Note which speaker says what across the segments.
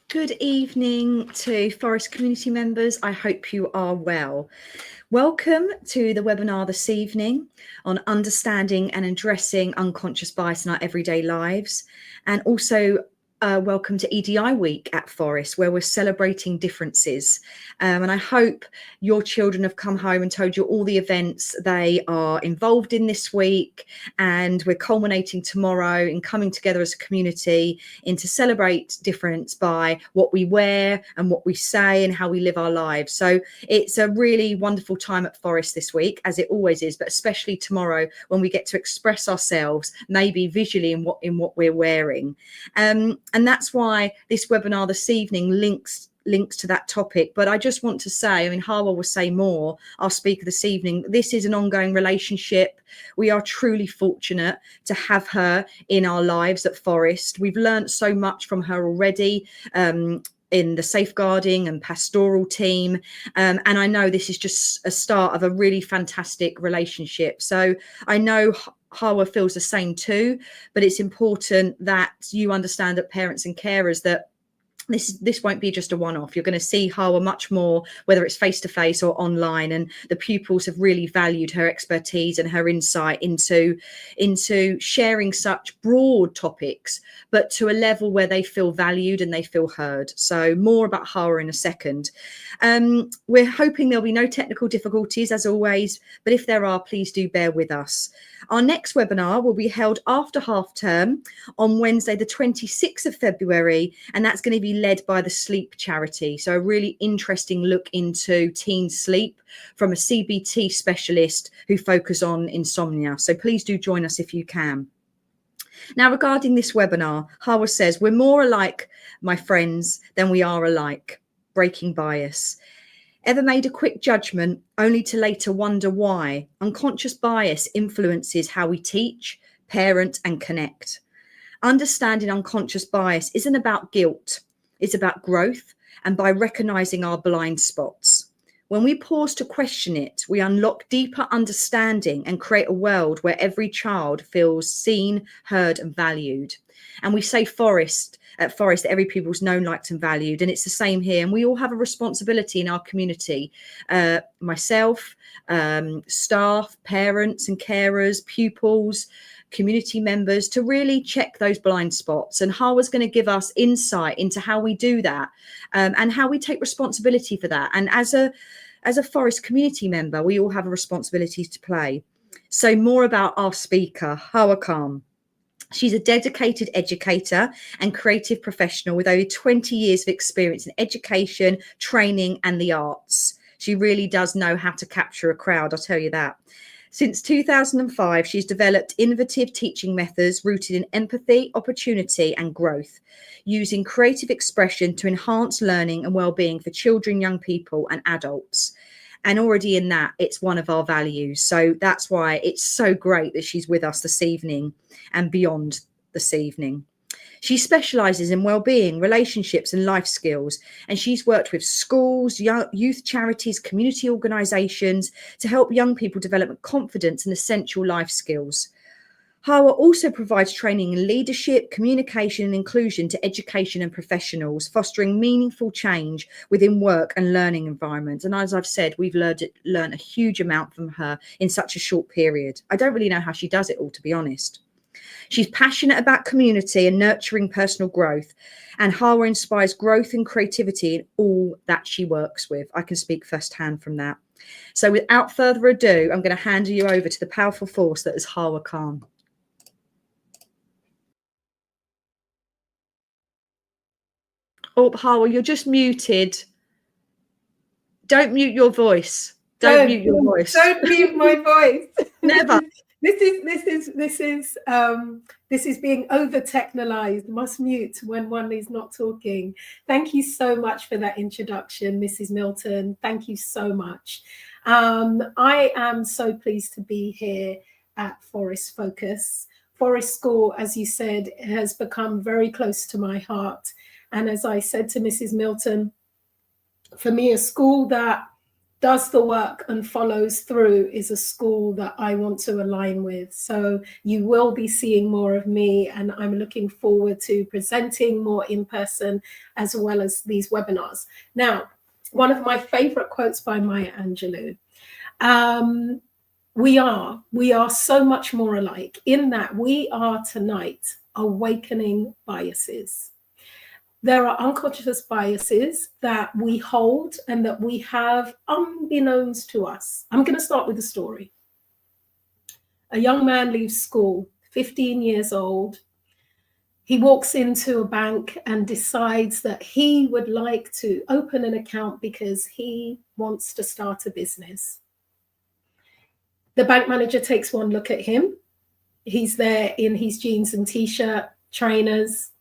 Speaker 1: Good evening to Forest community members. I hope you are well. Welcome to the webinar this evening on understanding and addressing unconscious bias in our everyday lives, and also welcome to EDI Week at Forest, where we're celebrating differences. And I hope your children have come home and told you all the events they are involved in this week. And we're culminating tomorrow in coming together as a community to celebrate difference by what we wear and what we say and how we live our lives. So it's a really wonderful time at Forest this week, as it always is, but especially tomorrow when we get to express ourselves, maybe visually in what we're wearing. And that's why this webinar this evening links to that topic. But I just want to say, I mean, Hawa will say more, our speaker this evening, this is an ongoing relationship. We are truly fortunate to have her in our lives at Forest. We've learned so much from her already, in the safeguarding and pastoral team. And I know this is just a start of a really fantastic relationship. So I know Hawa feels the same too, but it's important that you understand, that parents and carers, that this won't be just a one-off. You're going to see Hawa much more, whether it's face-to-face or online, and the pupils have really valued her expertise and her insight into sharing such broad topics, but to a level where they feel valued and they feel heard. So more about Hawa in a second. We're hoping there'll be no technical difficulties as always, but if there are, please do bear with us. Our next webinar will be held after half term on Wednesday, the 26th of February, and that's going to be led by the Sleep Charity. So a really interesting look into teen sleep from a CBT specialist who focus on insomnia. So please do join us if you can. Now, regarding this webinar, Hawa says, we're more alike, my friends, than we are alike. Breaking bias. Ever made a quick judgment only to later wonder why? Unconscious bias influences how we teach, parent, and connect. Understanding unconscious bias isn't about guilt. It's about growth, and by recognizing our blind spots. When we pause to question it, we unlock deeper understanding and create a world where every child feels seen, heard, and valued. And we say at Forest, every pupil's known, liked, and valued. And it's the same here. And we all have a responsibility in our community. Myself, staff, parents and carers, pupils, community members, to really check those blind spots. And Hawa's going to give us insight into how we do that, and how we take responsibility for that. And as a Forest community member, we all have a responsibility to play. So more about our speaker, Hawa Khan. She's a dedicated educator and creative professional with over 20 years of experience in education, training, and the arts. She really does know how to capture a crowd, I'll tell you that. Since 2005, she's developed innovative teaching methods rooted in empathy, opportunity, and growth, using creative expression to enhance learning and well-being for children, young people, and adults. And already in that, it's one of our values. So that's why it's so great that she's with us this evening and beyond this evening. She specialises in well-being, relationships and life skills, and she's worked with schools, youth charities, community organisations to help young people develop confidence and essential life skills. Hawa also provides training in leadership, communication and inclusion to education and professionals, fostering meaningful change within work and learning environments. And as I've said, we've learned a huge amount from her in such a short period. I don't really know how she does it all, to be honest. She's passionate about community and nurturing personal growth, and Hawa inspires growth and creativity in all that she works with. I can speak firsthand from that. So without further ado, I'm going to hand you over to the powerful force that is Hawa Khan. Oh, Hawa, you're just muted. Don't mute your voice. Don't mute your voice.
Speaker 2: Don't mute my voice.
Speaker 1: Never.
Speaker 2: This is being over technologized. Must mute when one is not talking. Thank you so much for that introduction, Mrs. Milton. Thank you so much. I am so pleased to be here at Forest Focus. Forest School, as you said, has become very close to my heart. And as I said to Mrs. Milton, for me, a school that does the work and follows through is a school that I want to align with. So you will be seeing more of me, and I'm looking forward to presenting more in person as well as these webinars. Now, one of my favorite quotes by Maya Angelou, we are so much more alike in that we are tonight awakening biases. There are unconscious biases that we hold and that we have unbeknownst to us. I'm going to start with a story. A young man leaves school, 15 years old. He walks into a bank and decides that he would like to open an account because he wants to start a business. The bank manager takes one look at him. He's there in his jeans and t-shirt, trainers.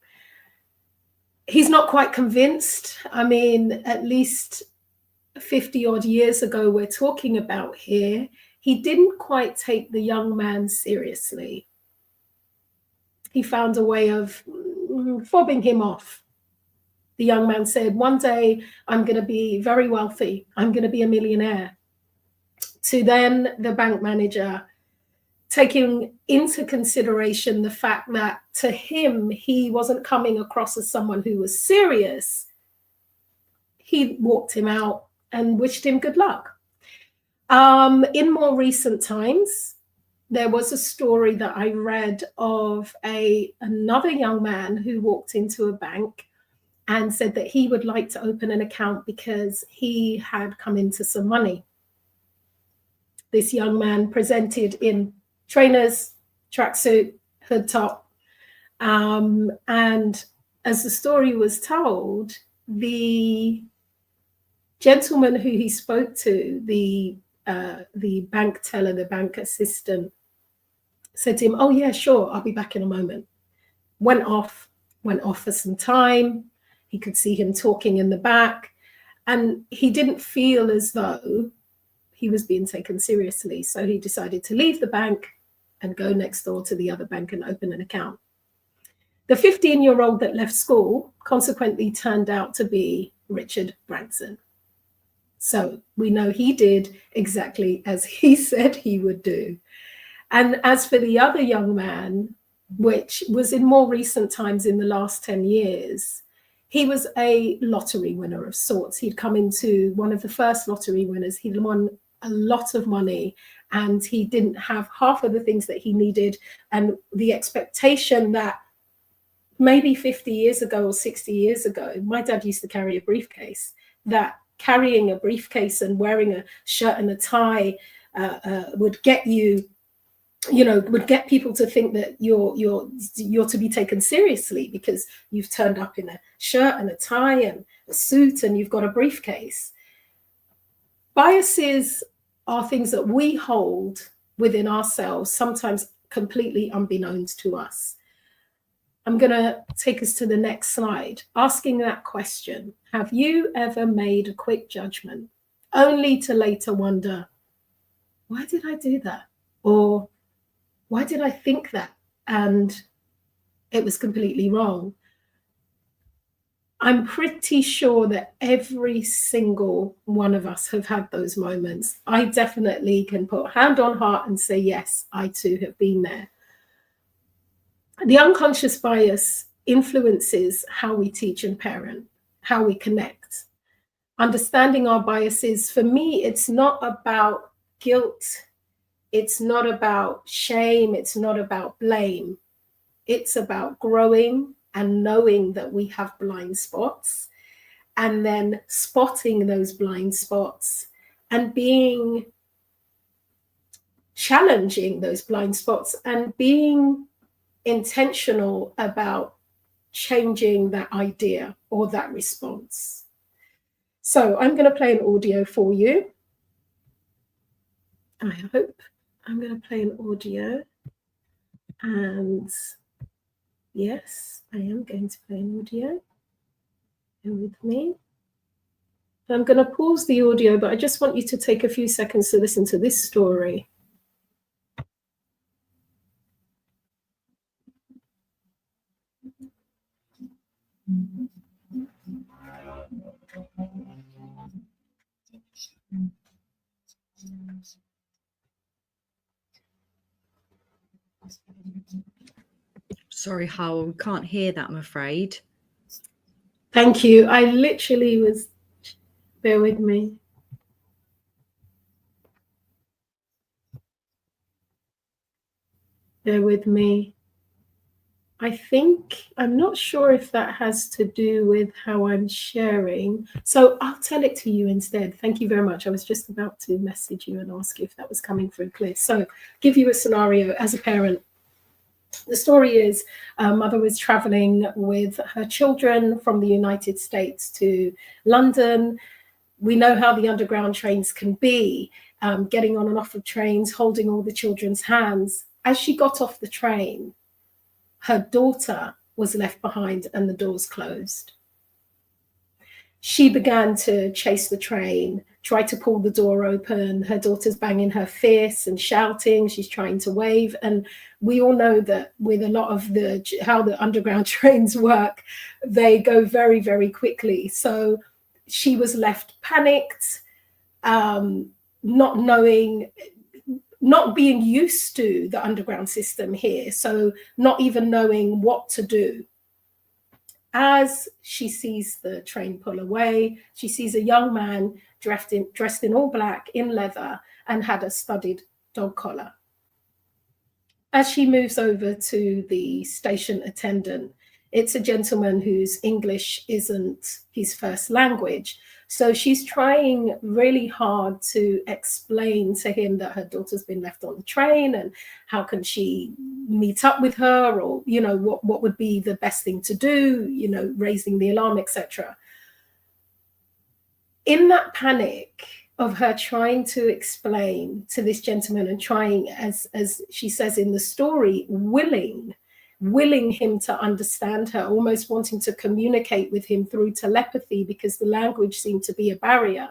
Speaker 2: He's not quite convinced. I mean, at least 50 odd years ago, we're talking about here, he didn't quite take the young man seriously. He found a way of fobbing him off. The young man said, one day I'm going to be very wealthy. I'm going to be a millionaire. To then the bank manager taking into consideration the fact that to him, he wasn't coming across as someone who was serious. He walked him out and wished him good luck. In more recent times, there was a story that I read of another young man who walked into a bank and said that he would like to open an account because he had come into some money. This young man presented in trainers, tracksuit, hood top. And as the story was told, the gentleman who he spoke to, the bank teller, the bank assistant, said to him, oh yeah, sure, I'll be back in a moment. Went off for some time. He could see him talking in the back, and he didn't feel as though he was being taken seriously. So he decided to leave the bank and go next door to the other bank and open an account. The 15-year-old that left school consequently turned out to be Richard Branson. So we know he did exactly as he said he would do. And as for the other young man, which was in more recent times in the last 10 years, he was a lottery winner of sorts. He'd come into one of the first lottery winners. He'd won a lot of money, and he didn't have half of the things that he needed. And the expectation that maybe 50 years ago or 60 years ago, my dad used to carry a briefcase, that carrying a briefcase and wearing a shirt and a tie would get you, would get people to think that you're to be taken seriously because you've turned up in a shirt and a tie and a suit and you've got a briefcase. Biases are things that we hold within ourselves, sometimes completely unbeknownst to us. I'm going to take us to the next slide, asking that question. Have you ever made a quick judgment only to later wonder, why did I do that? Or why did I think that? And it was completely wrong. I'm pretty sure that every single one of us have had those moments. I definitely can put hand on heart and say, yes, I too have been there. The unconscious bias influences how we teach and parent, how we connect. Understanding our biases, for me, it's not about guilt. It's not about shame. It's not about blame. It's about growing and knowing that we have blind spots, and then spotting those blind spots and challenging those blind spots and being intentional about changing that idea or that response. So I'm going to play an audio for you. I hope I'm going to play an audio. And yes, I am going to play an audio. Bear with me. I'm going to pause the audio, but I just want you to take a few seconds to listen to this story.
Speaker 1: Sorry, Howell, we can't hear that, I'm afraid.
Speaker 2: Thank you. I literally was, bear with me. Bear with me. I think, I'm not sure if that has to do with how I'm sharing. So I'll tell it to you instead. Thank you very much. I was just about to message you and ask you if that was coming through clear. So give you a scenario as a parent. The story is a mother was traveling with her children from the United States to London. We know how the underground trains can be, getting on and off of trains, holding all the children's hands. As she got off the train, her daughter was left behind and the doors closed. She began to chase the train, try to pull the door open. Her daughter's banging her fist and shouting. She's trying to wave. And we all know that with a lot of how the underground trains work, they go very, very quickly. So she was left panicked, not knowing, not being used to the underground system here, so not even knowing what to do. As she sees the train pull away, she sees a young man dressed in all black, in leather, and had a studded dog collar. As she moves over to the station attendant, it's a gentleman whose English isn't his first language. So she's trying really hard to explain to him that her daughter's been left on the train and how can she meet up with her, or, you know, what would be the best thing to do, you know, raising the alarm, etc. In that panic of her trying to explain to this gentleman and trying, as she says in the story, willing him to understand her, almost wanting to communicate with him through telepathy because the language seemed to be a barrier,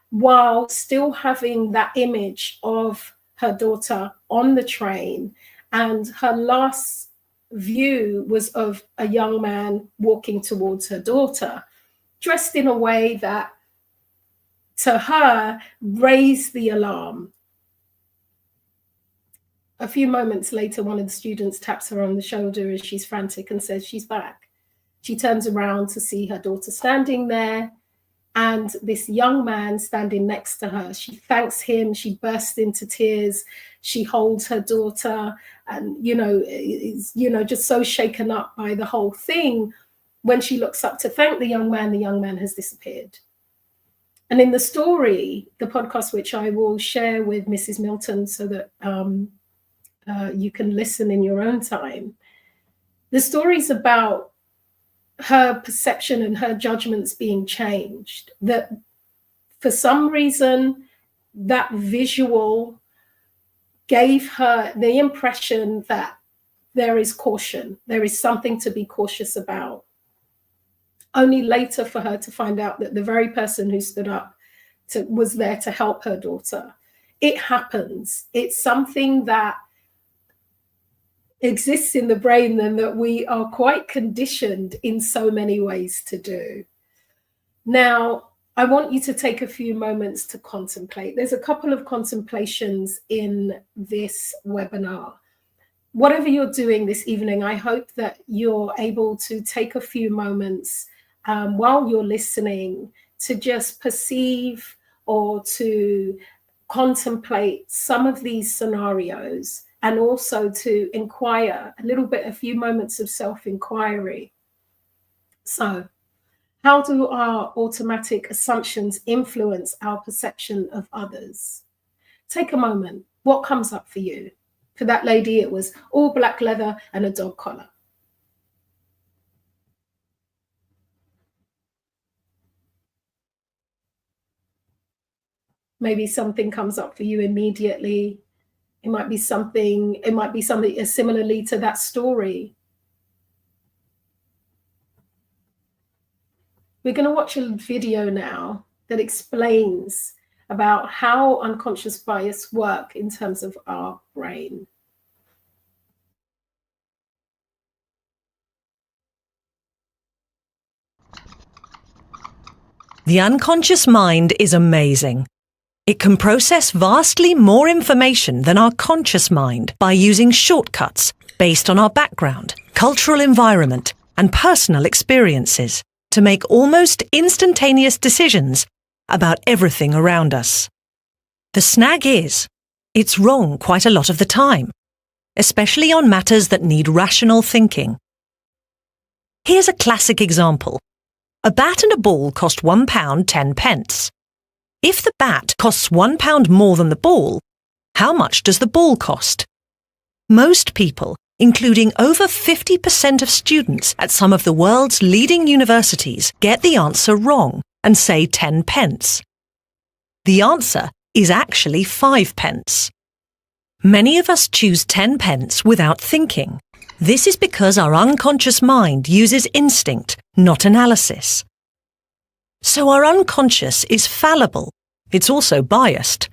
Speaker 2: while still having that image of her daughter on the train. And her last view was of a young man walking towards her daughter, dressed in a way that to her raised the alarm. A few moments later, one of the students taps her on the shoulder as she's frantic and says she's back. She turns around to see her daughter standing there and this young man standing next to her. She thanks him. She bursts into tears. She holds her daughter and, is, just so shaken up by the whole thing. When she looks up to thank the young man has disappeared. And in the story, the podcast, which I will share with Mrs. Milton so that you can listen in your own time, the story's about her perception and her judgments being changed, that for some reason that visual gave her the impression that there is caution, there is something to be cautious about, only later for her to find out that the very person who stood up was there to help her daughter. It happens. It's something that exists in the brain and that we are quite conditioned in so many ways to do. Now, I want you to take a few moments to contemplate. There's a couple of contemplations in this webinar. Whatever you're doing this evening, I hope that you're able to take a few moments while you're listening to just perceive or to contemplate some of these scenarios, and also to inquire a few moments of self-inquiry. So, how do our automatic assumptions influence our perception of others? Take a moment. What comes up for you? For that lady, it was all black leather and a dog collar. Maybe something comes up for you immediately. It might be something similarly to that story. We're going to watch a video now that explains about how unconscious bias work in terms of our brain.
Speaker 3: The unconscious mind is amazing. It can process vastly more information than our conscious mind by using shortcuts based on our background, cultural environment, and personal experiences to make almost instantaneous decisions about everything around us. The snag is, it's wrong quite a lot of the time, especially on matters that need rational thinking. Here's a classic example. A bat and a ball cost £1 10 pence. If the bat costs £1 more than the ball, how much does the ball cost? Most people, including over 50% of students at some of the world's leading universities, get the answer wrong and say 10 pence. The answer is actually 5 pence. Many of us choose 10 pence without thinking. This is because our unconscious mind uses instinct, not analysis. So our unconscious is fallible. It's also biased.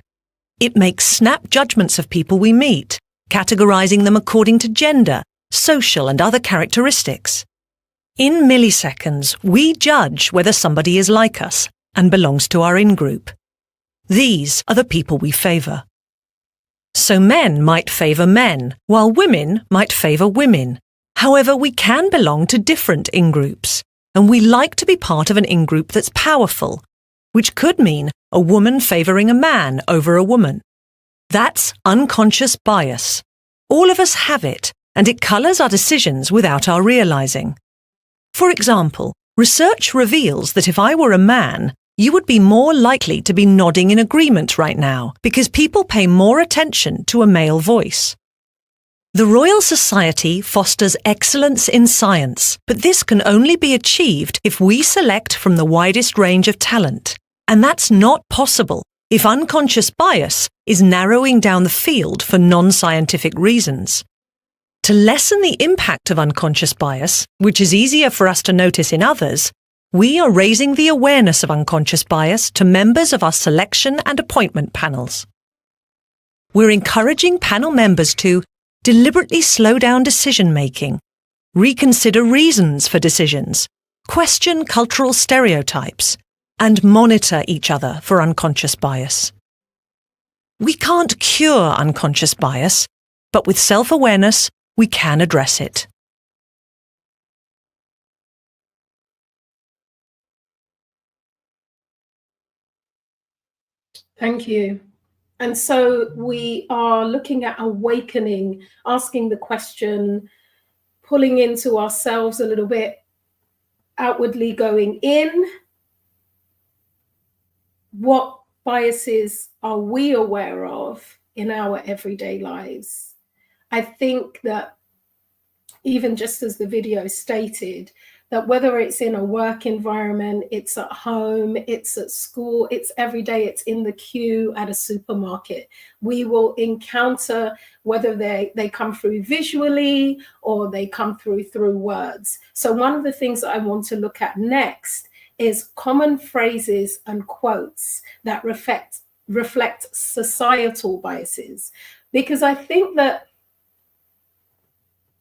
Speaker 3: It makes snap judgments of people we meet, categorizing them according to gender, social and other characteristics. In milliseconds, we judge whether somebody is like us and belongs to our in-group. These are the people we favour. So men might favour men, while women might favour women. However, we can belong to different in-groups, and we like to be part of an in-group that's powerful, which could mean a woman favouring a man over a woman. That's unconscious bias. All of us have it, and it colours our decisions without our realising. For example, research reveals that if I were a man, you would be more likely to be nodding in agreement right now because people pay more attention to a male voice. The Royal Society fosters excellence in science, but this can only be achieved if we select from the widest range of talent. And that's not possible if unconscious bias is narrowing down the field for non-scientific reasons. To lessen the impact of unconscious bias, which is easier for us to notice in others, we are raising the awareness of unconscious bias to members of our selection and appointment panels. We're encouraging panel members to deliberately slow down decision-making, reconsider reasons for decisions, question cultural stereotypes, and monitor each other for unconscious bias. We can't cure unconscious bias, but with self-awareness, we can address it.
Speaker 2: Thank you. And so we are looking at awakening, asking the question, pulling into ourselves a little bit, outwardly going in. What biases are we aware of in our everyday lives? I think that even just as the video stated, that whether it's in a work environment, it's at home, it's at school, it's every day, it's in the queue at a supermarket, we will encounter whether they come through visually or they come through words. So one of the things that I want to look at next is common phrases and quotes that reflect societal biases. Because I think that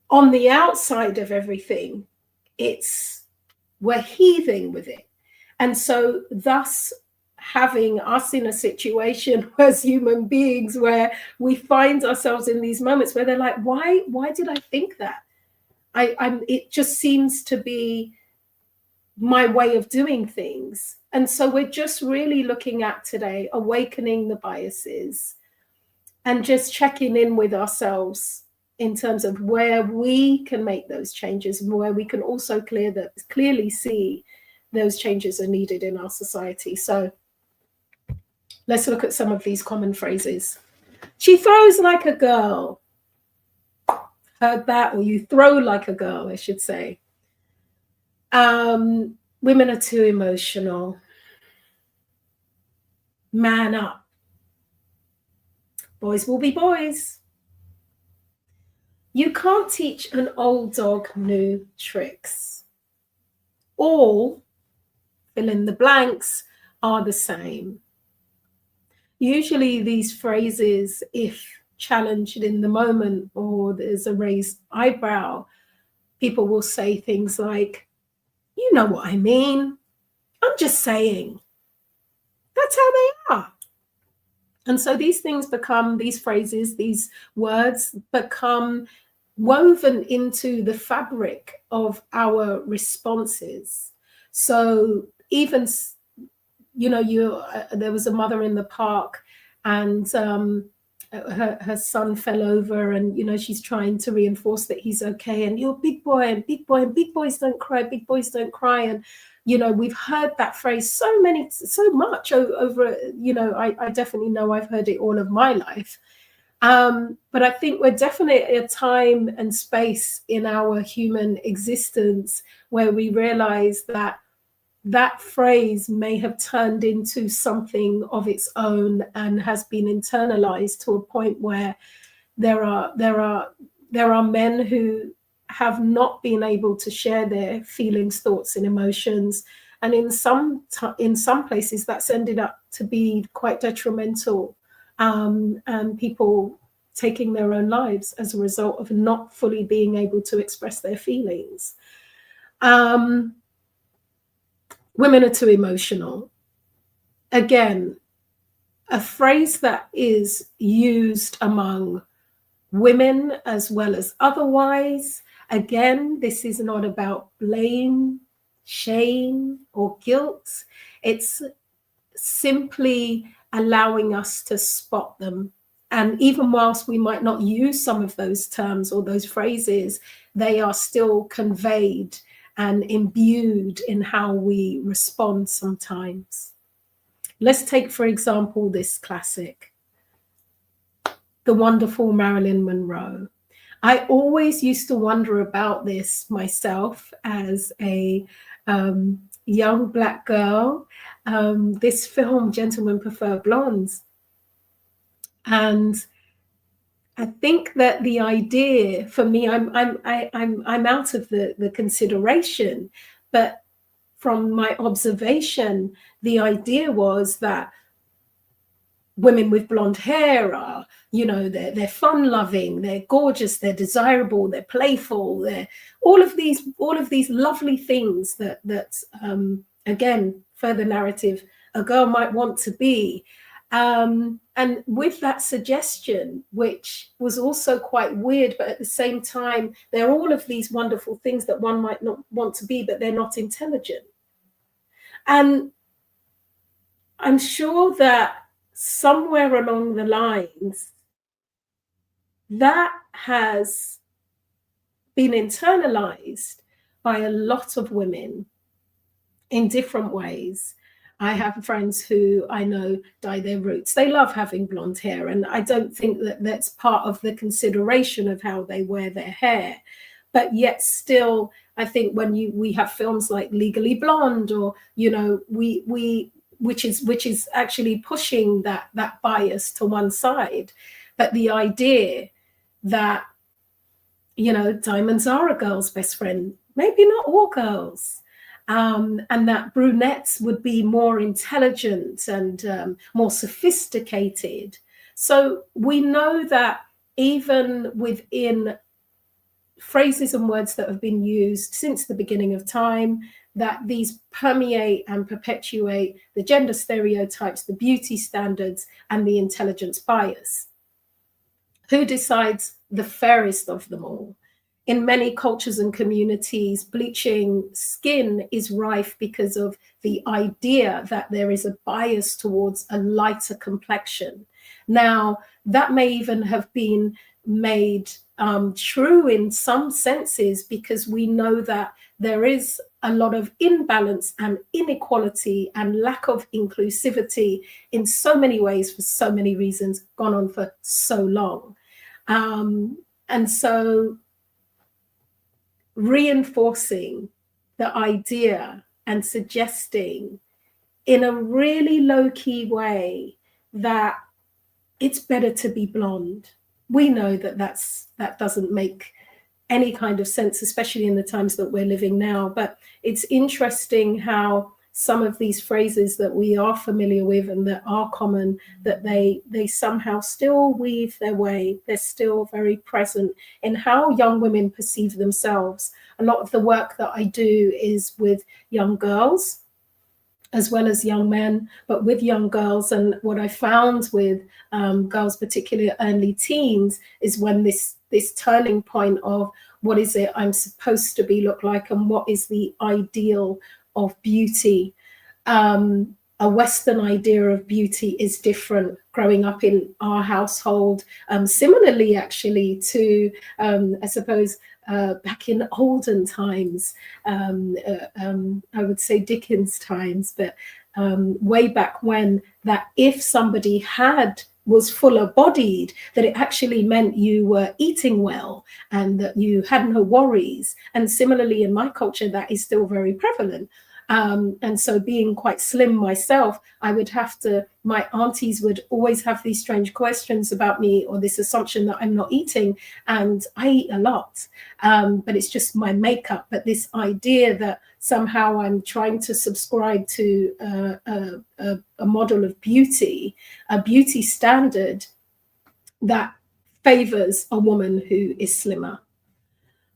Speaker 2: on the outside of everything, we're heaving with it. And so thus having us in a situation as human beings where we find ourselves in these moments where they're like, why did I think that? It just seems to be my way of doing things. And so we're just really looking at today, awakening the biases and just checking in with ourselves in terms of where we can make those changes and where we can also clearly see those changes are needed in our society. So let's look at some of these common phrases. She throws like a girl. Heard that? Or you throw like a girl, I should say. Women are too emotional. Man up. Boys will be boys. You can't teach an old dog new tricks. All, fill in the blanks, are the same. Usually these phrases, if challenged in the moment or there's a raised eyebrow, people will say things like, you know what I mean, I'm just saying. That's how they are. And so these things become, these phrases, these words become woven into the fabric of our responses. So even, you know, there was a mother in the park, and her son fell over, and, you know, she's trying to reinforce that he's okay, and you're a big boy, and big boys don't cry, big boys don't cry. And, you know, we've heard that phrase so much over, you know, I definitely know I've heard it all of my life. But I think we're definitely at a time and space in our human existence where we realize that that phrase may have turned into something of its own and has been internalized to a point where there are men who have not been able to share their feelings, thoughts, and emotions, and in some places that's ended up to be quite detrimental, and people taking their own lives as a result of not fully being able to express their feelings. Women are too emotional. Again, a phrase that is used among women as well as otherwise. Again, this is not about blame, shame, or guilt. It's simply allowing us to spot them. And even whilst we might not use some of those terms or those phrases, they are still conveyed and imbued in how we respond sometimes. Let's take, for example, this classic, the wonderful Marilyn Monroe. I always used to wonder about this myself as a young Black girl. This film, Gentlemen Prefer Blondes. And I think that the idea for me, I'm out of the consideration, but from my observation, the idea was that women with blonde hair are, you know, they're fun-loving, they're gorgeous, they're desirable, they're playful, they're all of these lovely things that again, further narrative, a girl might want to be. And with that suggestion, which was also quite weird, but at the same time, there are all of these wonderful things that one might not want to be, but they're not intelligent. And I'm sure that somewhere along the lines, that has been internalized by a lot of women in different ways. I have friends who I know dye their roots. They love having blonde hair, and I don't think that that's part of the consideration of how they wear their hair. But yet still, I think when we have films like Legally Blonde, or, you know, which is actually pushing that bias to one side. But the idea that, you know, diamonds are a girl's best friend, maybe not all girls, and that brunettes would be more intelligent and more sophisticated. So we know that even within phrases and words that have been used since the beginning of time, that these permeate and perpetuate the gender stereotypes, the beauty standards, and the intelligence bias. Who decides the fairest of them all? In many cultures and communities, bleaching skin is rife because of the idea that there is a bias towards a lighter complexion. Now, that may even have been made true in some senses, because we know that there is a lot of imbalance and inequality and lack of inclusivity in so many ways for so many reasons, gone on for so long. And so reinforcing the idea and suggesting in a really low-key way that it's better to be blonde. We know that that doesn't make any kind of sense, especially in the times that we're living now. But it's interesting how some of these phrases that we are familiar with and that are common, that they somehow still weave their way. They're still very present in how young women perceive themselves. A lot of the work that I do is with young girls as well as young men, but with young girls. And what I found with girls, particularly early teens, is when this this turning point of what is it I'm supposed to be look like, and what is the ideal of beauty. A Western idea of beauty is different growing up in our household. Similarly, actually, to I suppose back in olden times, I would say Dickens times, but way back when, that if somebody was fuller bodied, that it actually meant you were eating well and that you had no worries. And similarly, in my culture, that is still very prevalent. And so being quite slim myself, my aunties would always have these strange questions about me, or this assumption that I'm not eating, and I eat a lot, but it's just my makeup. But this idea that somehow I'm trying to subscribe to a model of beauty, a beauty standard that favors a woman who is slimmer.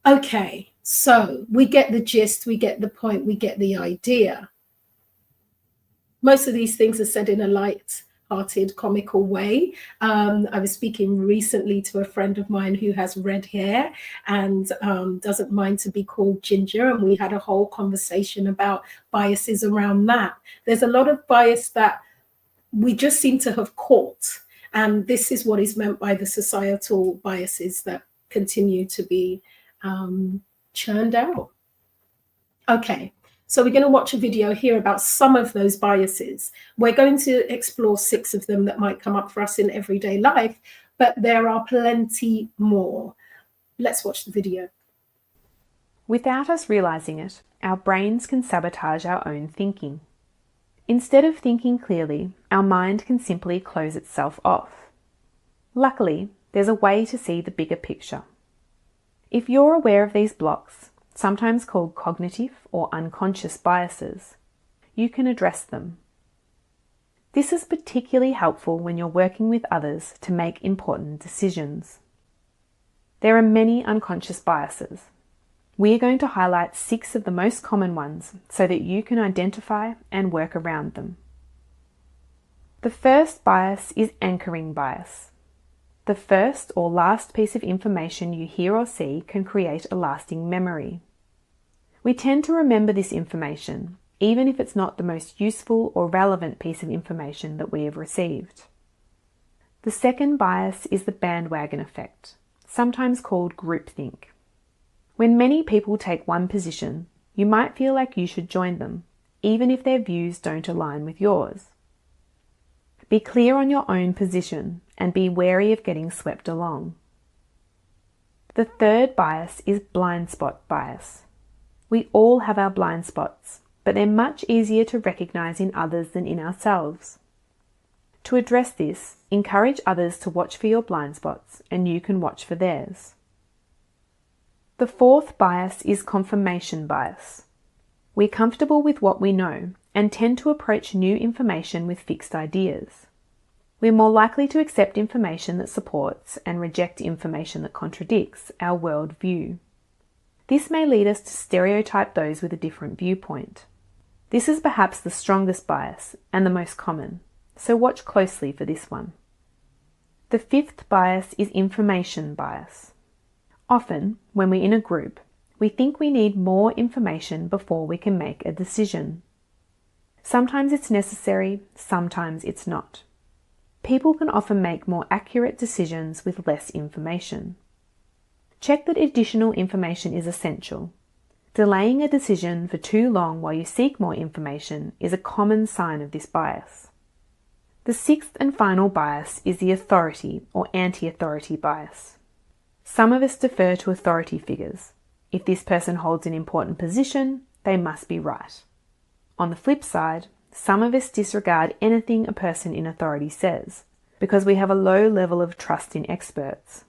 Speaker 2: Okay. So we get the gist, we get the point, we get the idea. Most of these things are said in a light-hearted, comical way. I was speaking recently to a friend of mine who has red hair and doesn't mind to be called Ginger, and we had a whole conversation about biases around that. There's a lot of bias that we just seem to have caught, and this is what is meant by the societal biases that continue to be churned out. Okay, so we're going to watch a video here about some of those biases. We're going to explore 6 of them that might come up for us in everyday life, but there are plenty more. Let's watch the video.
Speaker 4: Without us realizing it, our brains can sabotage our own thinking. Instead of thinking clearly, our mind can simply close itself off. Luckily, there's a way to see the bigger picture. If you're aware of these blocks, sometimes called cognitive or unconscious biases, you can address them. This is particularly helpful when you're working with others to make important decisions. There are many unconscious biases. We are going to highlight 6 of the most common ones so that you can identify and work around them. The first bias is anchoring bias. The first or last piece of information you hear or see can create a lasting memory. We tend to remember this information, even if it's not the most useful or relevant piece of information that we have received. The second bias is the bandwagon effect, sometimes called groupthink. When many people take one position, you might feel like you should join them, even if their views don't align with yours. Be clear on your own position and be wary of getting swept along. The third bias is blind spot bias. We all have our blind spots, but they're much easier to recognize in others than in ourselves. To address this, encourage others to watch for your blind spots, and you can watch for theirs. The fourth bias is confirmation bias. We're comfortable with what we know and tend to approach new information with fixed ideas. We're more likely to accept information that supports and reject information that contradicts our worldview. This may lead us to stereotype those with a different viewpoint. This is perhaps the strongest bias and the most common, so watch closely for this one. The fifth bias is information bias. Often, when we're in a group, we think we need more information before we can make a decision. Sometimes it's necessary, sometimes it's not. People can often make more accurate decisions with less information. Check that additional information is essential. Delaying a decision for too long while you seek more information is a common sign of this bias. The sixth and final bias is the authority or anti-authority bias. Some of us defer to authority figures. If this person holds an important position, they must be right. On the flip side, some of us disregard anything a person in authority says because we have a low level of trust in experts.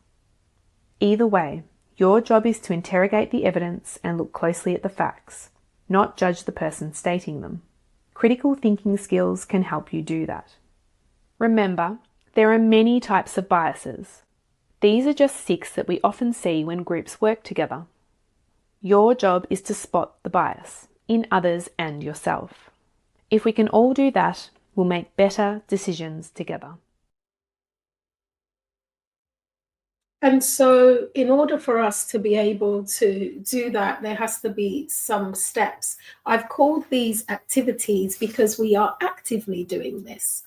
Speaker 4: Either way, your job is to interrogate the evidence and look closely at the facts, not judge the person stating them. Critical thinking skills can help you do that. Remember, there are many types of biases. These are just 6 that we often see when groups work together. Your job is to spot the bias in others and yourself. If we can all do that, we'll make better decisions together.
Speaker 2: And so in order for us to be able to do that, there has to be some steps. I've called these activities because we are actively doing this.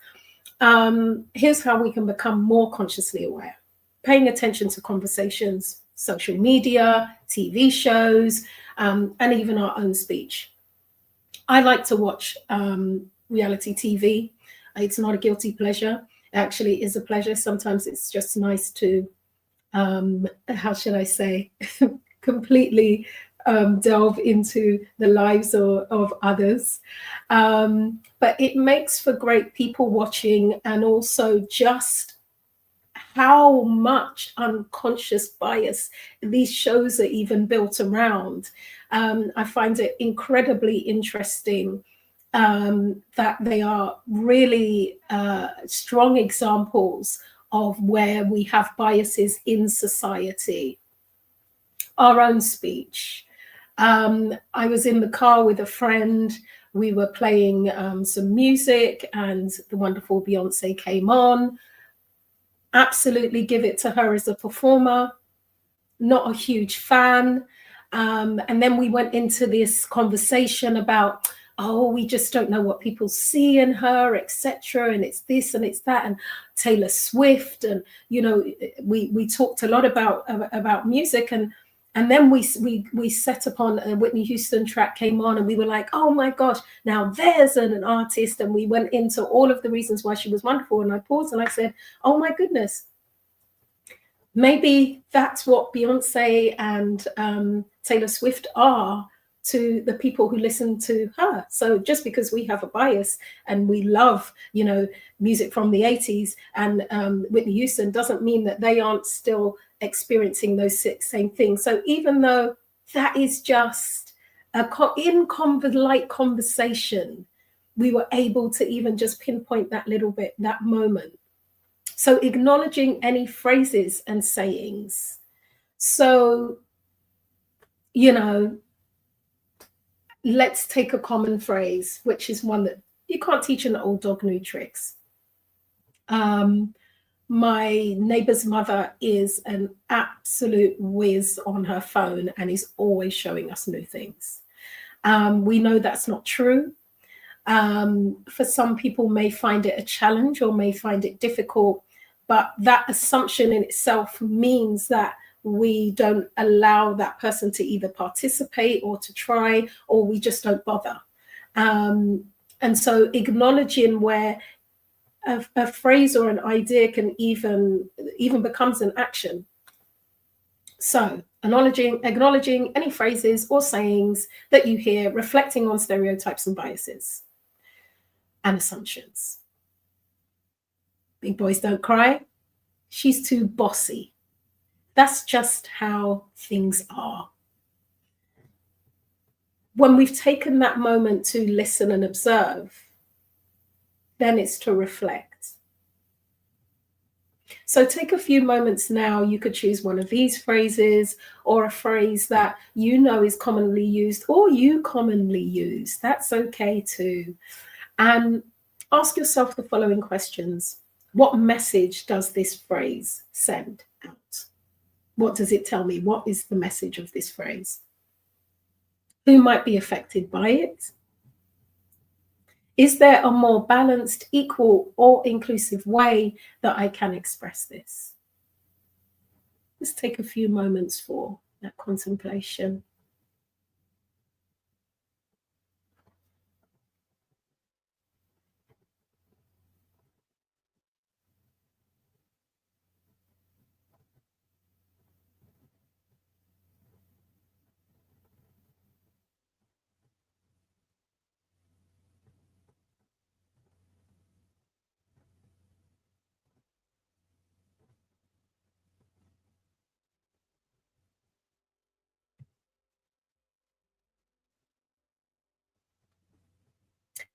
Speaker 2: Here's how we can become more consciously aware. Paying attention to conversations, social media, TV shows, and even our own speech. I like to watch reality TV. It's not a guilty pleasure. It actually is a pleasure. Sometimes it's just nice to how should I say, completely delve into the lives of others. But it makes for great people watching, and also just how much unconscious bias these shows are even built around. I find it incredibly interesting that they are really strong examples of where we have biases in society. Our own speech. I was in the car with a friend. We were playing some music, and the wonderful Beyonce came on. Absolutely give it to her as a performer. Not a huge fan. And then we went into this conversation about, oh, we just don't know what people see in her, etc. And it's this and it's that, and Taylor Swift, and we talked a lot about music, and then we set upon a Whitney Houston track came on, and we were like, oh my gosh, now there's an artist, and we went into all of the reasons why she was wonderful, and I paused and I said, oh my goodness, maybe that's what Beyonce and Taylor Swift are to the people who listen to her. So just because we have a bias and we love, music from the 80s and Whitney Houston doesn't mean that they aren't still experiencing those same things. So even though that is just light conversation, we were able to even just pinpoint that little bit, that moment. So acknowledging any phrases and sayings. So, let's take a common phrase, which is one that you can't teach an old dog new tricks. My neighbor's mother is an absolute whiz on her phone and is always showing us new things. We know that's not true. For some people may find it a challenge or may find it difficult, but that assumption in itself means that we don't allow that person to either participate or to try, or we just don't bother. And so acknowledging where a phrase or an idea can even becomes an action. So acknowledging any phrases or sayings that you hear, reflecting on stereotypes and biases and assumptions. Big boys don't cry. She's too bossy. That's just how things are. When we've taken that moment to listen and observe, then it's to reflect. So take a few moments now. You could choose one of these phrases or a phrase that you know is commonly used or you commonly use. That's okay too. And ask yourself the following questions. What message does this phrase send out? What does it tell me? What is the message of this phrase? Who might be affected by it? Is there a more balanced, equal, or inclusive way that I can express this? Let's take a few moments for that contemplation.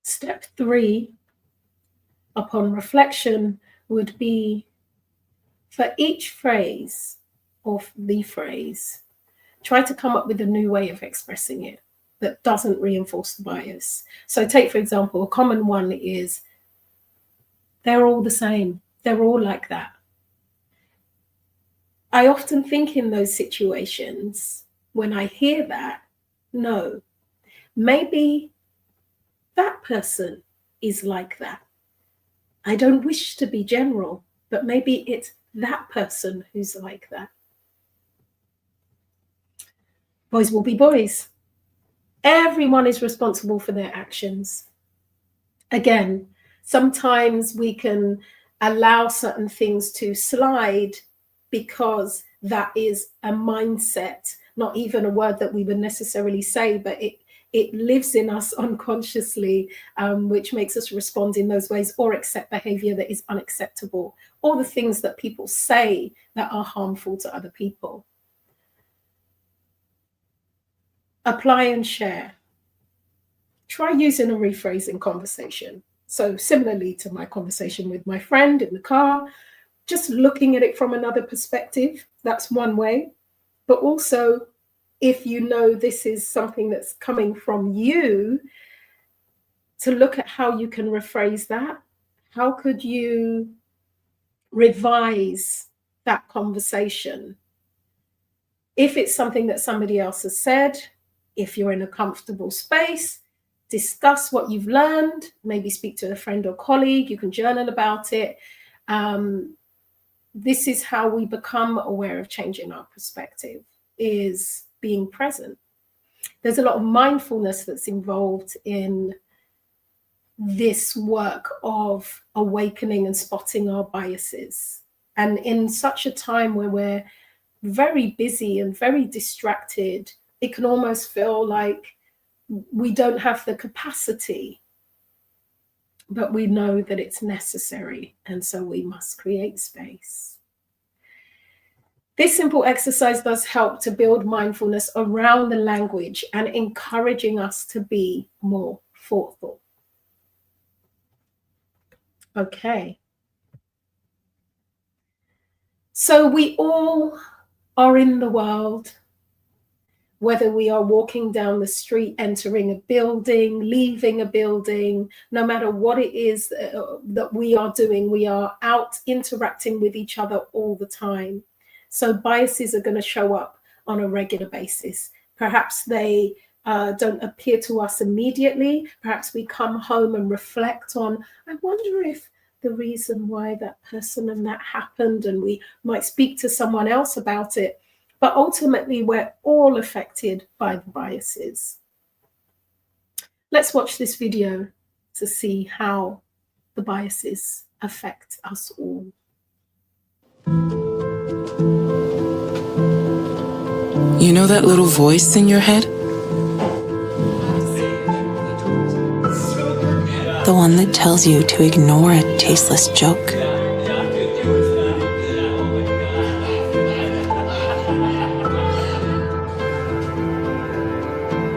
Speaker 2: Step 3, upon reflection, would be for each phrase or the phrase, try to come up with a new way of expressing it that doesn't reinforce the bias. So take, for example, a common one is, they're all the same. They're all like that. I often think in those situations, when I hear that, no, maybe that person is like that. I don't wish to be general, but maybe it's that person who's like that. Boys will be boys. Everyone is responsible for their actions. Again, sometimes we can allow certain things to slide because that is a mindset, not even a word that we would necessarily say, but it lives in us unconsciously, which makes us respond in those ways or accept behavior that is unacceptable, or the things that people say that are harmful to other people. Apply and share. Try using a rephrasing conversation. So similarly to my conversation with my friend in the car, just looking at it from another perspective, that's one way. But also, if you know this is something that's coming from you, to look at how you can rephrase that. How could you revise that conversation? If it's something that somebody else has said, if you're in a comfortable space, discuss what you've learned, maybe speak to a friend or colleague, you can journal about it. This is how we become aware of changing our perspective, is being present. There's a lot of mindfulness that's involved in this work of awakening and spotting our biases. And in such a time where we're very busy and very distracted, it can almost feel like we don't have the capacity, but we know that it's necessary, and so we must create space. This simple exercise does help to build mindfulness around the language and encouraging us to be more thoughtful. Okay. So we all are in the world, whether we are walking down the street, entering a building, leaving a building, no matter what it is that we are doing, we are out interacting with each other all the time. So biases are going to show up on a regular basis. Perhaps they don't appear to us immediately. Perhaps we come home and reflect on, I wonder if the reason why that person and that happened, and we might speak to someone else about it. But ultimately, we're all affected by the biases. Let's watch this video to see how the biases affect us all.
Speaker 5: You know that little voice in your head? The one that tells you to ignore a tasteless joke.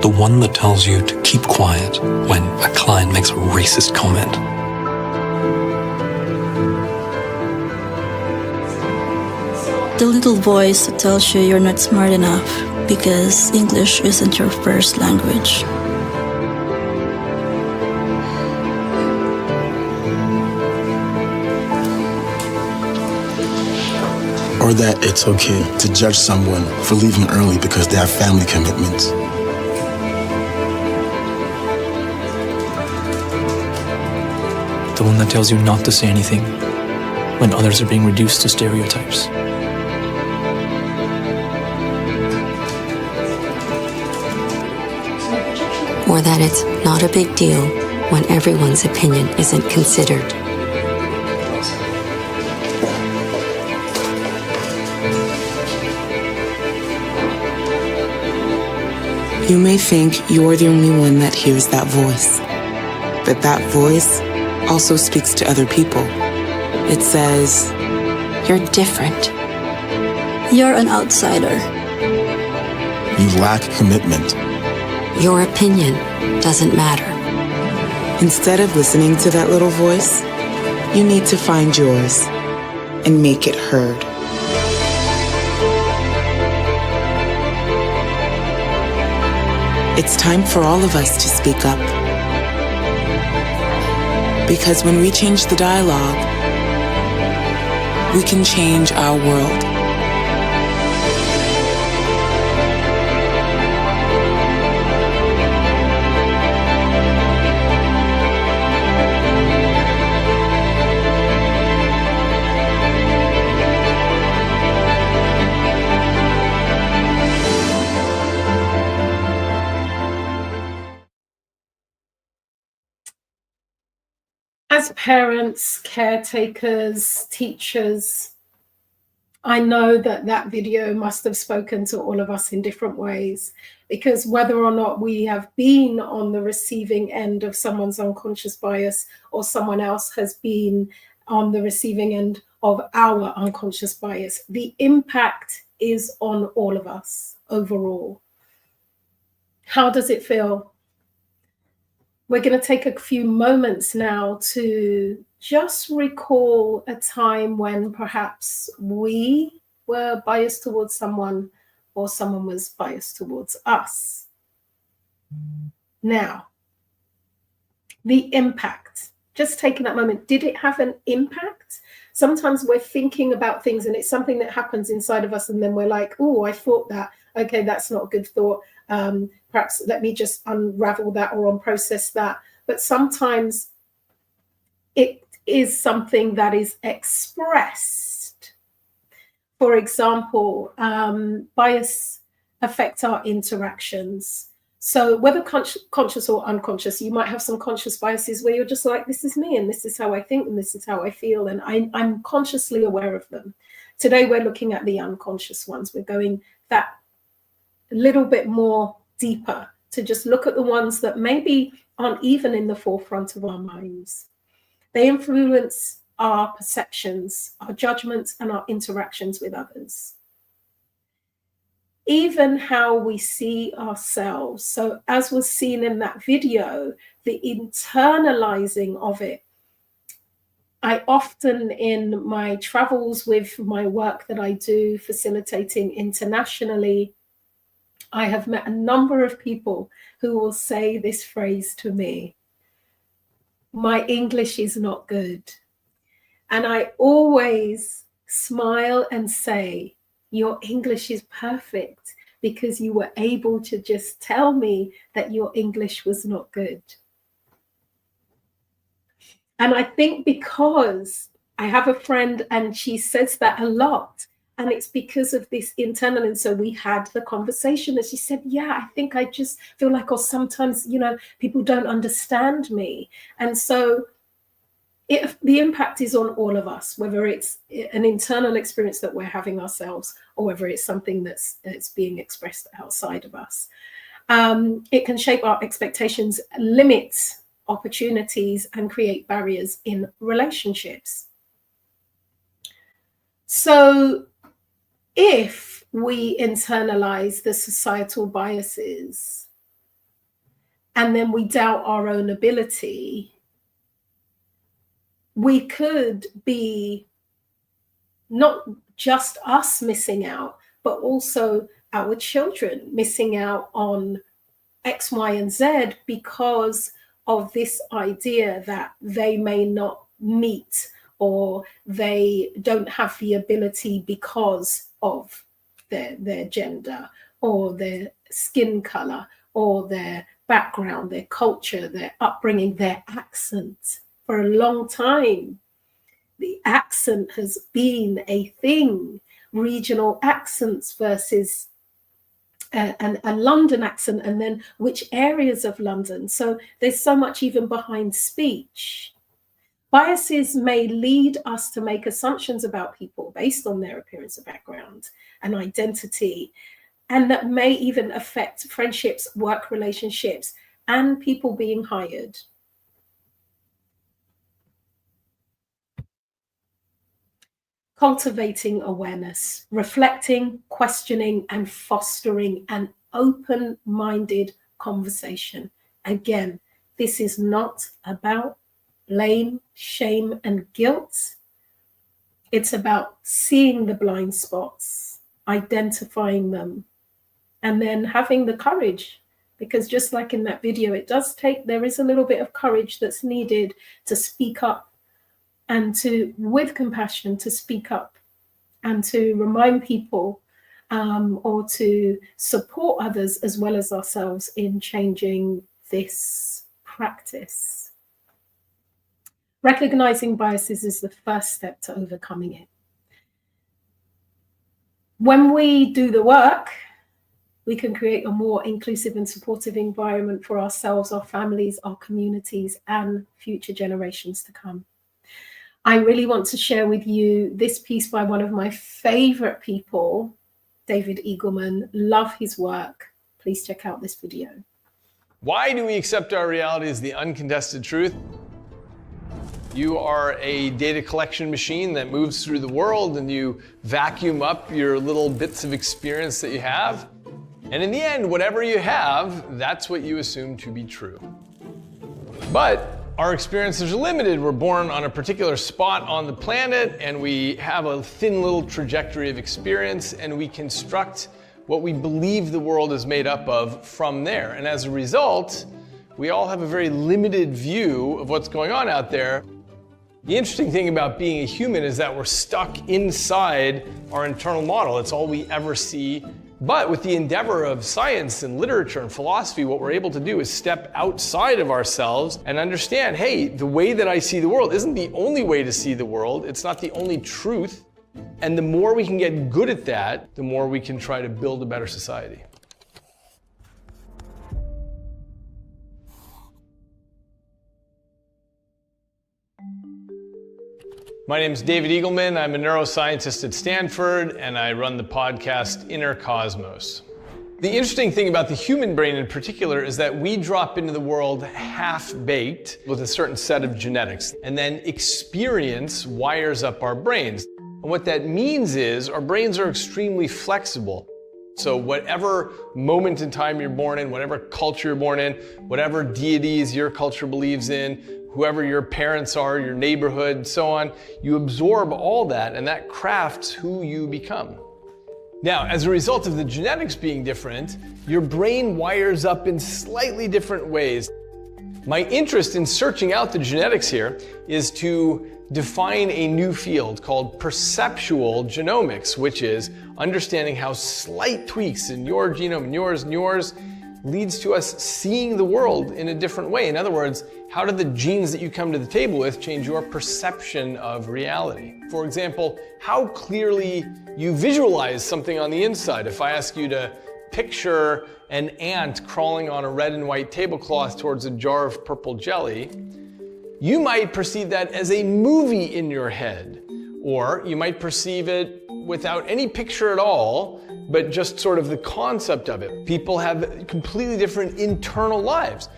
Speaker 6: The one that tells you to keep quiet when a client makes a racist comment.
Speaker 7: The little voice that tells you you're not smart enough because English isn't your first language.
Speaker 8: Or that it's okay to judge someone for leaving early because they have family commitments.
Speaker 9: The one that tells you not to say anything when others are being reduced to stereotypes.
Speaker 10: Or that it's not a big deal when everyone's opinion isn't considered.
Speaker 5: You may think you're the only one that hears that voice, but that voice also speaks to other people. It says,
Speaker 10: You're different.
Speaker 7: You're an outsider.
Speaker 8: You lack commitment.
Speaker 10: Your opinion doesn't matter.
Speaker 5: instead of listening to that little voice, you need to find yours and make it heard. It's time for all of us to speak up. Because when we change the dialogue, we can change our world.
Speaker 2: as parents, caretakers, teachers, I know that that video must have spoken to all of us in different ways, because whether or not we have been on the receiving end of someone's unconscious bias or someone else has been on the receiving end of our unconscious bias, the impact is on all of us overall. How does it feel? We're going to take a few moments now to just recall a time when perhaps we were biased towards someone or someone was biased towards us. Now, the impact, just taking that moment, did it have an impact? Sometimes we're thinking about things and it's something that happens inside of us and then we're like, oh, I thought that, okay, that's not a good thought. Perhaps let me just unravel that or unprocess that. But sometimes it is something that is expressed. For example, bias affects our interactions. So whether conscious or unconscious, you might have some conscious biases where you're just like, this is me and this is how I think and this is how I feel, and I'm consciously aware of them. Today we're looking at the unconscious ones. We're going that little bit more deeper to just look at the ones that maybe aren't even in the forefront of our minds. They influence our perceptions, our judgments, and our interactions with others. Even how we see ourselves. So as was seen in that video, the internalizing of it. I often, in my travels with my work that I do facilitating internationally, I have met a number of people who will say this phrase to me: my English is not good. And I always smile and say, your English is perfect, because you were able to just tell me that your English was not good. And I think because I have a friend and she says that a lot, and it's because of this internal. And so we had the conversation and she said, yeah, I think I just feel like, or sometimes, you know, people don't understand me. And so the impact is on all of us, whether it's an internal experience that we're having ourselves or whether it's something that's being expressed outside of us. It can shape our expectations, limit opportunities, and create barriers in relationships. So if we internalize the societal biases and then we doubt our own ability, we could be not just us missing out, but also our children missing out on X, Y, and Z because of this idea that they may not meet or they don't have the ability because of their gender or their skin color or their background, their culture, their upbringing, their accent. For a long time, the accent has been a thing. Regional accents versus a London accent, and then which areas of London. So there's so much even behind speech. Biases may lead us to make assumptions about people based on their appearance or background and identity, and that may even affect friendships, work relationships, and people being hired. Cultivating awareness, reflecting, questioning, and fostering an open-minded conversation. Again, this is not about blame, shame, and guilt. It's about seeing the blind spots, identifying them, and then having the courage. Because just like in that video, there is a little bit of courage that's needed to speak up and to, with compassion, to speak up and to remind people or to support others as well as ourselves in changing this practice. Recognizing biases is the first step to overcoming it. When we do the work, we can create a more inclusive and supportive environment for ourselves, our families, our communities, and future generations to come. I really want to share with you this piece by one of my favorite people, David Eagleman. Love his work. Please check out this video.
Speaker 11: Why do we accept our reality as the uncontested truth? You are a data collection machine that moves through the world and you vacuum up your little bits of experience that you have. And in the end, whatever you have, that's what you assume to be true. But our experiences are limited. We're born on a particular spot on the planet and we have a thin little trajectory of experience and we construct what we believe the world is made up of from there. And as a result, we all have a very limited view of what's going on out there. The interesting thing about being a human is that we're stuck inside our internal model. It's all we ever see. But with the endeavor of science and literature and philosophy, what we're able to do is step outside of ourselves and understand, hey, the way that I see the world isn't the only way to see the world. It's not the only truth. And the more we can get good at that, the more we can try to build a better society. My name is David Eagleman. I'm a neuroscientist at Stanford, and I run the podcast Inner Cosmos. The interesting thing about the human brain in particular is that we drop into the world half-baked with a certain set of genetics, and then experience wires up our brains. And what that means is our brains are extremely flexible. So whatever moment in time you're born in, whatever culture you're born in, whatever deities your culture believes in, whoever your parents are, your neighborhood, so on, you absorb all that and that crafts who you become. Now, as a result of the genetics being different, your brain wires up in slightly different ways. My interest in searching out the genetics here is to define a new field called perceptual genomics, which is understanding how slight tweaks in your genome and yours leads to us seeing the world in a different way. In other words, how do the genes that you come to the table with change your perception of reality? For example, how clearly you visualize something on the inside. If I ask you to picture an ant crawling on a red and white tablecloth towards a jar of purple jelly, you might perceive that as a movie in your head, or you might perceive it without any picture at all, but just sort of the concept of it. People have completely different internal lives.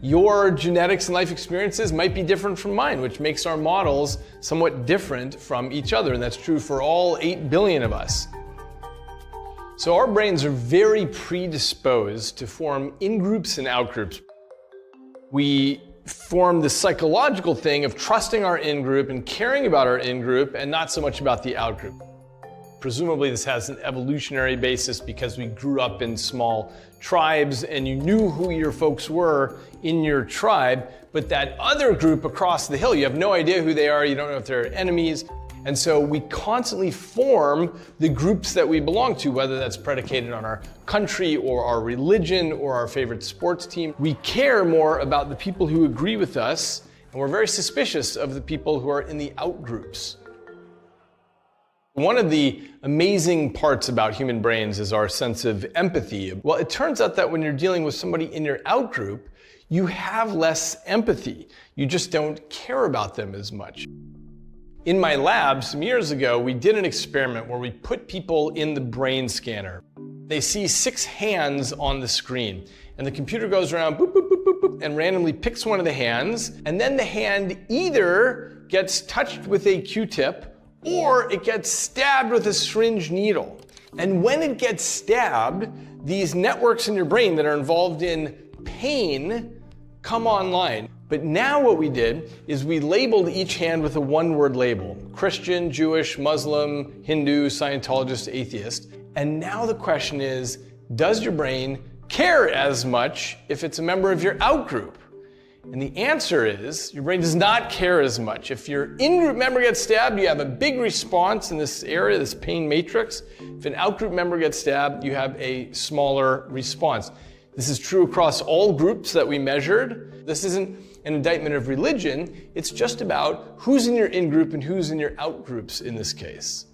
Speaker 11: Your genetics and life experiences might be different from mine, which makes our models somewhat different from each other, and that's true for all 8 billion of us. So our brains are very predisposed to form in-groups and out-groups. We form the psychological thing of trusting our in-group and caring about our in-group and not so much about the out-group. Presumably this has an evolutionary basis because we grew up in small tribes and you knew who your folks were in your tribe, but that other group across the hill, you have no idea who they are, you don't know if they're enemies. And so we constantly form the groups that we belong to, whether that's predicated on our country or our religion or our favorite sports team. We care more about the people who agree with us, and we're very suspicious of the people who are in the out groups. One of the amazing parts about human brains is our sense of empathy. Well, it turns out that when you're dealing with somebody in your out group, you have less empathy. You just don't care about them as much. In my lab some years ago, we did an experiment where we put people in the brain scanner. They see 6 hands on the screen, and the computer goes around boop, boop, boop, boop, boop, and randomly picks one of the hands, and then the hand either gets touched with a Q-tip or it gets stabbed with a syringe needle. And when it gets stabbed, these networks in your brain that are involved in pain come online. But now what we did is we labeled each hand with a one-word label: Christian, Jewish, Muslim, Hindu, Scientologist, atheist. And now the question is, does your brain care as much if it's a member of your out group? And the answer is, your brain does not care as much. If your in-group member gets stabbed, you have a big response in this area, this pain matrix. If an out-group member gets stabbed, you have a smaller response. This is true across all groups that we measured. This isn't an indictment of religion. It's just about who's in your in-group and who's in your out-groups in this case.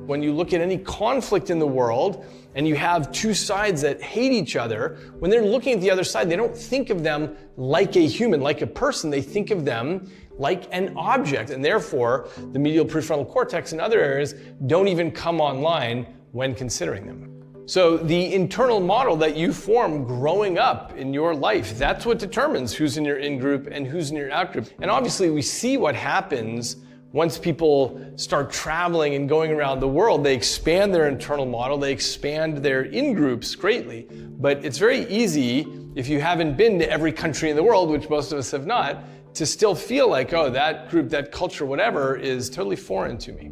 Speaker 11: When you look at any conflict in the world and you have two sides that hate each other, when they're looking at the other side, they don't think of them like a human, like a person. They think of them like an object. And therefore, the medial prefrontal cortex and other areas don't even come online when considering them. So the internal model that you form growing up in your life, that's what determines who's in your in-group and who's in your out-group. And obviously we see what happens once people start traveling and going around the world. They expand their internal model, they expand their in-groups greatly. But it's very easy, if you haven't been to every country in the world, which most of us have not, to still feel like, oh, that group, that culture, whatever, is totally foreign to me.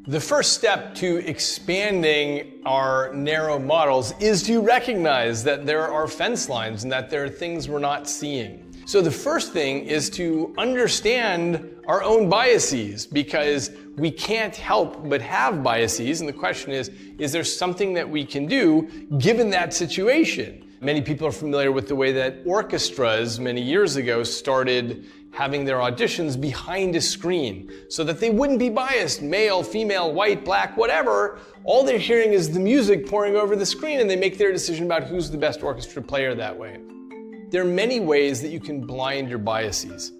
Speaker 11: The first step to expanding our narrow models is to recognize that there are fence lines and that there are things we're not seeing. So the first thing is to understand our own biases, because we can't help but have biases. And the question is there something that we can do given that situation? Many people are familiar with the way that orchestras many years ago started having their auditions behind a screen so that they wouldn't be biased, male, female, white, black, whatever. All they're hearing is the music pouring over the screen, and they make their decision about who's the best orchestra player that way. There are many ways that you can blind your biases.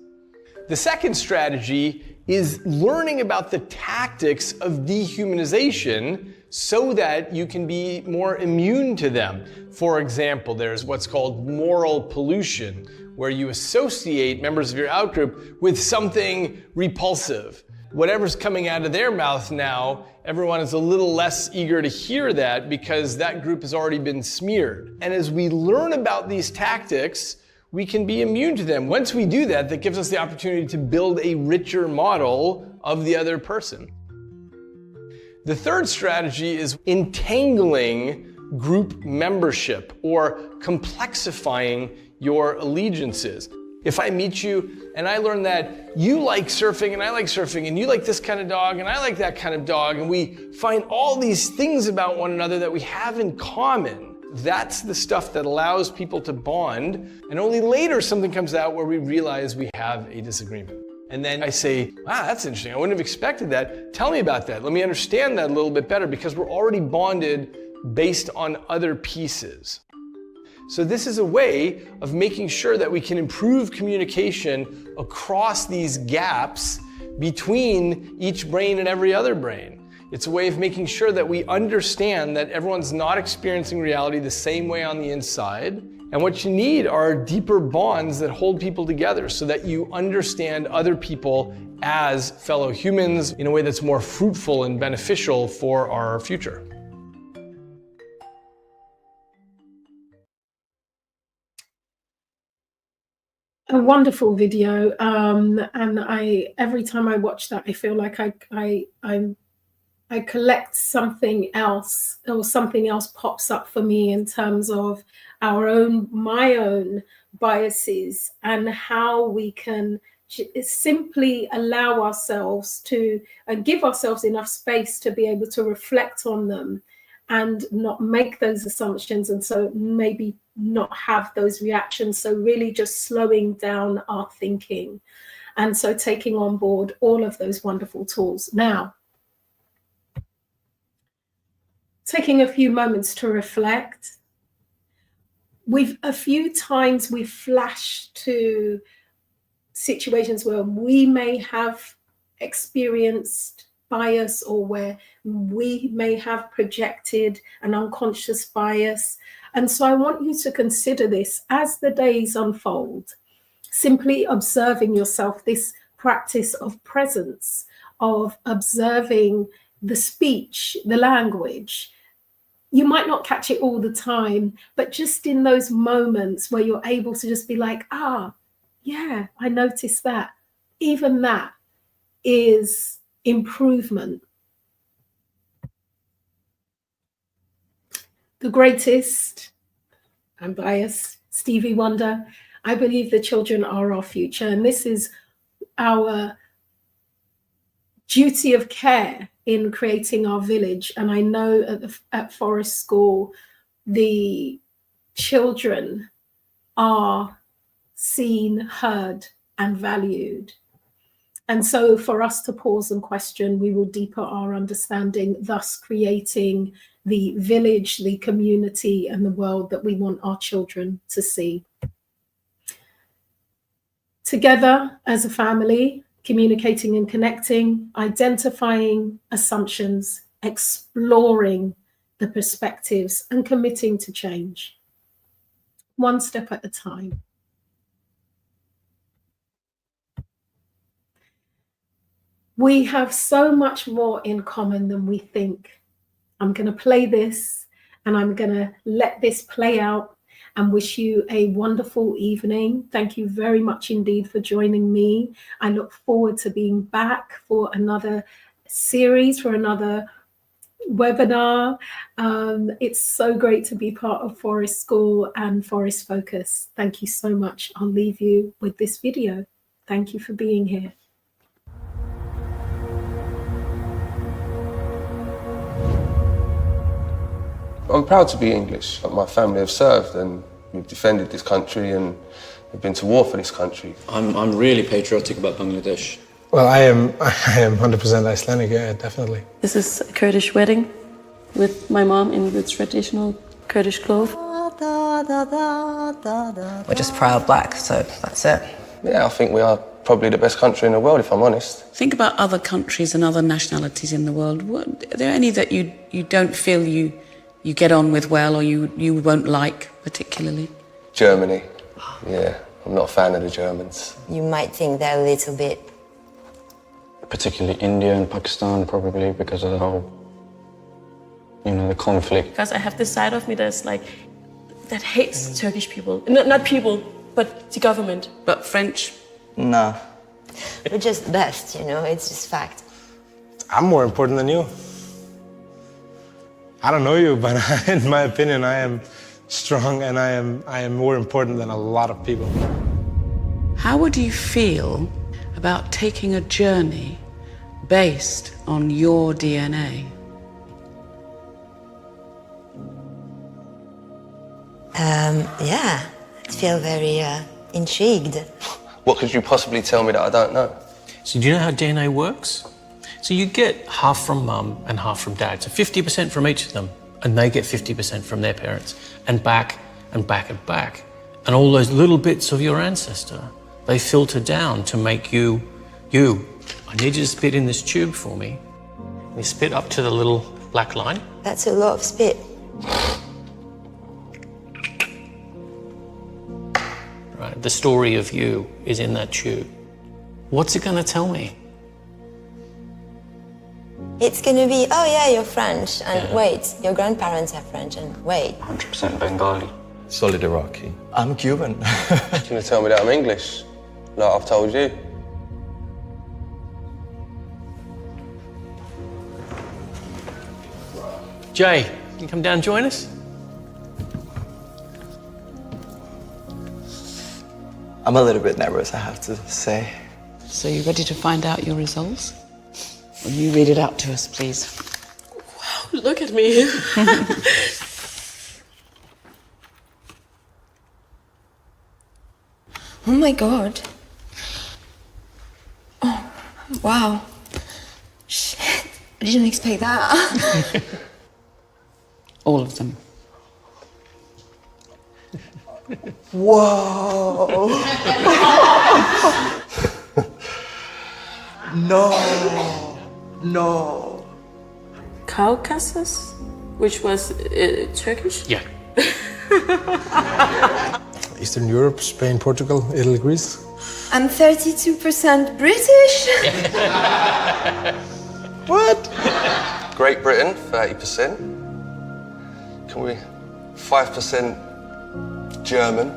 Speaker 11: The second strategy is learning about the tactics of dehumanization so that you can be more immune to them. For example, there's what's called moral pollution, where you associate members of your outgroup with something repulsive. Whatever's coming out of their mouth now, everyone is a little less eager to hear that because that group has already been smeared. And as we learn about these tactics, we can be immune to them. Once we do that, that gives us the opportunity to build a richer model of the other person. The third strategy is entangling group membership or complexifying your allegiances. If I meet you and I learn that you like surfing and I like surfing and you like this kind of dog and I like that kind of dog, and we find all these things about one another that we have in common, that's the stuff that allows people to bond. And only later something comes out where we realize we have a disagreement. And then I say, wow, that's interesting. I wouldn't have expected that. Tell me about that. Let me understand that a little bit better, because we're already bonded based on other pieces. So this is a way of making sure that we can improve communication across these gaps between each brain and every other brain. It's a way of making sure that we understand that everyone's not experiencing reality the same way on the inside. And what you need are deeper bonds that hold people together so that you understand other people as fellow humans in a way that's more fruitful and beneficial for our future.
Speaker 2: A wonderful video, and every time I watch that, I feel like I collect something else, or something else pops up for me in terms of my own biases, and how we can simply allow ourselves to and give ourselves enough space to be able to reflect on them and not make those assumptions, and so maybe not have those reactions. So really just slowing down our thinking, and so taking on board all of those wonderful tools. Now, taking a few moments to reflect. A few times we've flashed to situations where we may have experienced bias, or where we may have projected an unconscious bias. And so I want you to consider this as the days unfold, simply observing yourself, this practice of presence, of observing the speech, the language. You might not catch it all the time, but just in those moments where you're able to just be like, yeah, I noticed that. Even that is improvement. The greatest, I'm biased, Stevie Wonder, I believe the children are our future. And this is our duty of care in creating our village. And I know at Forest School, the children are seen, heard, and valued. And so for us to pause and question, we will deepen our understanding, thus creating the village, the community, and the world that we want our children to see. Together as a family, communicating and connecting, identifying assumptions, exploring the perspectives, and committing to change. One step at a time. We have so much more in common than we think. I'm going to play this and I'm going to let this play out and wish you a wonderful evening. Thank you very much indeed for joining me. I look forward to being back for another series, for another webinar. It's so great to be part of Forest School and Forest Focus. Thank you so much. I'll leave you with this video. Thank you for being here.
Speaker 12: I'm proud to be English. My family have served and we've defended this country and we've been to war for this country.
Speaker 9: I'm really patriotic about Bangladesh.
Speaker 13: Well, I am 100% Icelandic, yeah, definitely.
Speaker 14: This is a Kurdish wedding with my mom in the traditional Kurdish clothes.
Speaker 15: We're just proud black, so that's it.
Speaker 12: Yeah, I think we are probably the best country in the world, if I'm honest.
Speaker 16: Think about other countries and other nationalities in the world. Are there any that you don't feel you get on with well or you won't like particularly?
Speaker 12: Germany. Yeah, I'm not a fan of the Germans.
Speaker 17: You might think they're a little bit.
Speaker 9: Particularly India and Pakistan, probably, because of the whole, the conflict.
Speaker 14: Because I have this side of me that's like, that hates Turkish people. Not people, but the government.
Speaker 16: But French?
Speaker 15: No.
Speaker 17: We're just the best, it's just fact.
Speaker 13: I'm more important than you. I don't know you, but in my opinion, I am strong and I am more important than a lot of people.
Speaker 16: How would you feel about taking a journey based on your DNA?
Speaker 17: Yeah, I feel very intrigued.
Speaker 12: What could you possibly tell me that I don't know?
Speaker 18: So do you know how DNA works? So you get half from mum and half from dad, so 50% from each of them, and they get 50% from their parents, and back and back and back. And all those little bits of your ancestor, they filter down to make you, you. I need you to spit in this tube for me. You spit up to the little black line.
Speaker 17: That's a lot of spit.
Speaker 18: Right, the story of you is in that tube. What's it going to tell me?
Speaker 17: It's going to be, oh yeah, you're French, and wait, your grandparents are French, and wait.
Speaker 9: 100% Bengali.
Speaker 6: Solid Iraqi.
Speaker 15: I'm Cuban.
Speaker 12: You're going to tell me that I'm English, like I've told you.
Speaker 18: Jay, can you come down and join us?
Speaker 15: I'm a little bit nervous, I have to say.
Speaker 16: So you ready to find out your results? Will you read it out to us, please?
Speaker 14: Wow, look at me.
Speaker 17: Oh my God. Oh, wow. Shit, I didn't expect that.
Speaker 16: All of them.
Speaker 15: Whoa! No.
Speaker 14: Caucasus, which was Turkish?
Speaker 18: Yeah.
Speaker 13: Eastern Europe, Spain, Portugal, Italy, Greece.
Speaker 17: I'm 32% British.
Speaker 13: What?
Speaker 12: Great Britain, 30%. Can we 5% German?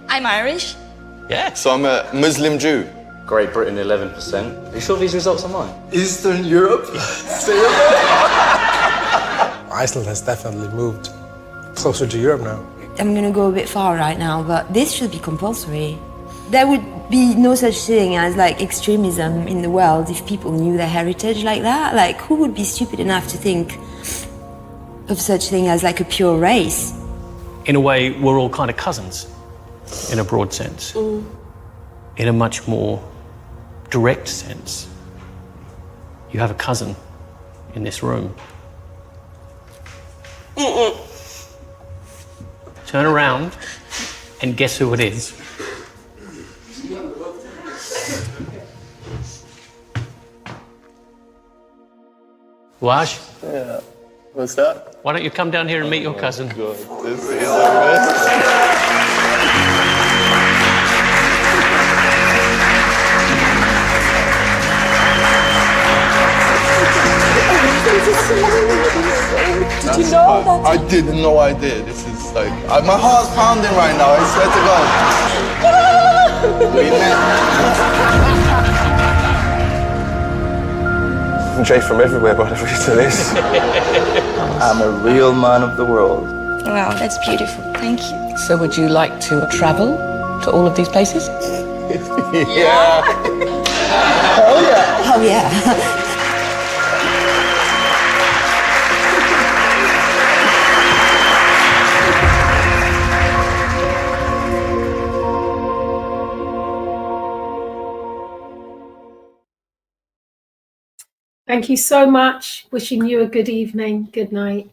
Speaker 7: I'm Irish.
Speaker 18: Yeah.
Speaker 6: So I'm a Muslim Jew.
Speaker 9: Great Britain, 11%. Are you sure these results are mine?
Speaker 15: Eastern Europe?
Speaker 13: Iceland has definitely moved closer to Europe now.
Speaker 17: I'm gonna go a bit far right now, but this should be compulsory. There would be no such thing as like extremism in the world if people knew their heritage like that. Like, who would be stupid enough to think of such thing as like a pure race?
Speaker 18: In a way, we're all kind of cousins, in a broad sense. in a much more direct sense, you have a cousin in this room. Turn around and guess who it is. Wash?
Speaker 15: Yeah. What's that?
Speaker 18: Why don't you come down here and meet your cousin?
Speaker 15: God, this is the best.
Speaker 17: Did you know that?
Speaker 15: I didn't know I did. This is like, my heart's pounding right now, I swear to God. We met.
Speaker 12: I'm Jay from everywhere by the reason of this.
Speaker 15: I'm a real man of the world.
Speaker 17: Wow, that's beautiful. Thank you.
Speaker 16: So would you like to travel to all of these places?
Speaker 15: Yeah.
Speaker 17: Oh yeah. Oh yeah.
Speaker 2: Thank you so much. Wishing you a good evening. Good night.